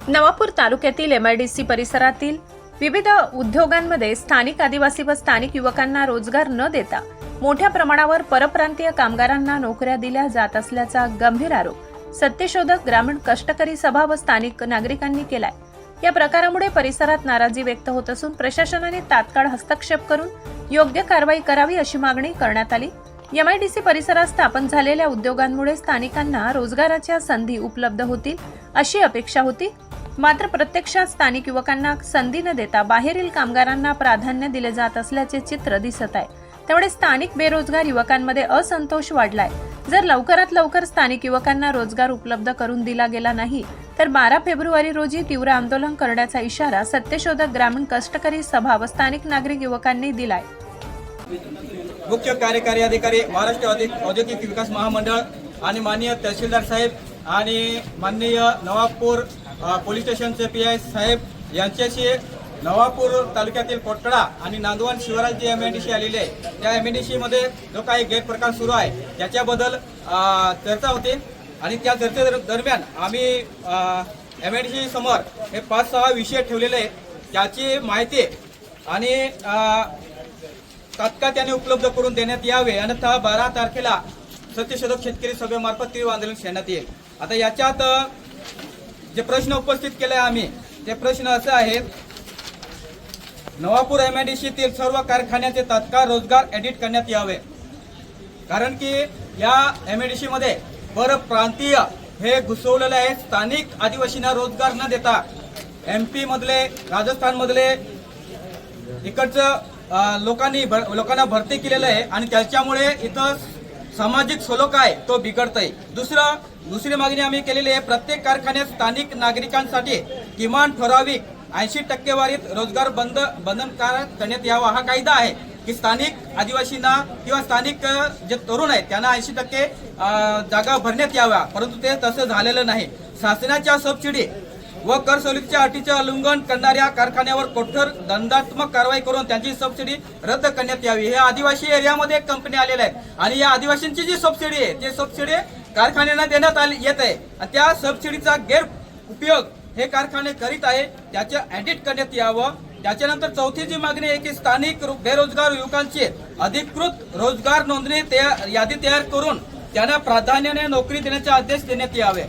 नवापूर तालुक्यातील एमआयडीसी परिसरातील विविध उद्योगांमध्ये स्थानिक आदिवासी व स्थानिक युवकांना रोजगार न देता मोठ्या प्रमाणावर परप्रांतीय कामगारांना नोकऱ्या दिल्या जात असल्याचा गंभीर आरोप सत्यशोधक ग्रामीण कष्टकरी सभा व स्थानिक नागरिकांनी केलाय। या प्रकारामुळे परिसरात नाराजी व्यक्त होत असून प्रशासनाने तात्काळ हस्तक्षेप करून योग्य कारवाई करावी अशी मागणी करण्यात आली। एमआयडीसी परिसरात स्थापन झालेल्या उद्योगांमुळे स्थानिकांना रोजगाराच्या संधी उपलब्ध होतील अशी अपेक्षा होती, मात्र प्रत्यक्षात स्थानिक युवकांना संधी न देता बाहेरील कामगारांना प्राधान्य दिले जात असल्याचे चित्र दिसत आहे। त्यामुळे स्थानिक बेरोजगार युवकांमध्ये असंतोष वाढलाय। जर लवकरात लवकर स्थानिक युवकांना रोजगार उपलब्ध करून दिला गेला नाही तर 12 फेब्रुवारी रोजी तीव्र आंदोलन करण्याचा इशारा सत्यशोधक ग्रामीण कष्टकरी सभा व स्थानिक नागरिक युवकांनी दिलाय। मुख्य कार्यकारी अधिकारी महाराष्ट्र औद्योगिक विकास महामंडळ आणि माननीय तहसीलदार साहेब आणि माननीय नवापूर पोलीस स्टेशनचे पीआय साहेब यांच्याशी नवापूर तालुक्यातील कोटकडा आणि नांदवण शिवारात जी एमआयडीसी आलेली आहे त्या एमआयडीसी मध्ये जो काही गैरप्रकार सुरू आहे त्याच्याबद्दल चर्चा होती आणि त्या चर्चे दरम्यान आम्ही एमआयडीसी समोर हे 5-6 विषय ठेवलेले आहेत। त्याची माहिती आणि तात्काळ त्याने उपलब्ध करून देण्यात यावे, अन्यथा 12 तारखेला सत्यशोधक शेतकरी सभेमार्फत तीव्र आंदोलन छेडण्यात येईल। आता याच्यात जे प्रश्न उपस्थित केले आम्ही ते प्रश्न असे आहेत, नवापूर एमआयडीसीतील सर्व कारखान्याचे तात्काळ रोजगार एडिट करण्यात यावे, कारण की या एमआयडीसी मध्ये परप्रांतीय हे घुसवलेले आहे। स्थानिक आदिवासींना रोजगार न देता MP मधले राजस्थान मधले इकडचं लोकांना भरती केलेलं आहे आणि त्याच्यामुळे इथं सामाजिक सलोखा आहे तो बिघडतोय। दुसरी मागणी आम्ही केलेली आहे, प्रत्येक कारखान्यात स्थानिक नागरिकांसाठी किमान ठराविक 80% रोजगार बंधनकारक करण्यात यावा। हा कायदा आहे की स्थानिक आदिवासींना किंवा स्थानिक जे तरुण आहेत त्यांना 80% जागा भरण्यात याव्या, परंतु ते तसं झालेलं नाही। शासनाच्या सबसिडी व कर सवलतीच्या अटीचे उल्लंघन करणाऱ्या कारखान्यावर कठोर दंडात्मक कारवाई करून त्यांची सबसिडी रद्द करण्यात यावी। हे आदिवासी एरियामध्ये एक कंपनी आलेल्या आहेत आणि या आदिवासींची जी सबसिडी आहे ते सबसिडी कारखान्यांना देण्यात येत आहे आणि त्या सबसिडीचा गैर उपयोग हे कारखाने करीत आहे, त्याचे ऑडिट करण्यात यावं। त्याच्यानंतर चौथी जी मागणी आहे की स्थानिक बेरोजगार युवकांची अधिकृत रोजगार नोंदणी यादी तयार करून त्यांना प्राधान्याने नोकरी देण्याचे आदेश देण्यात यावे।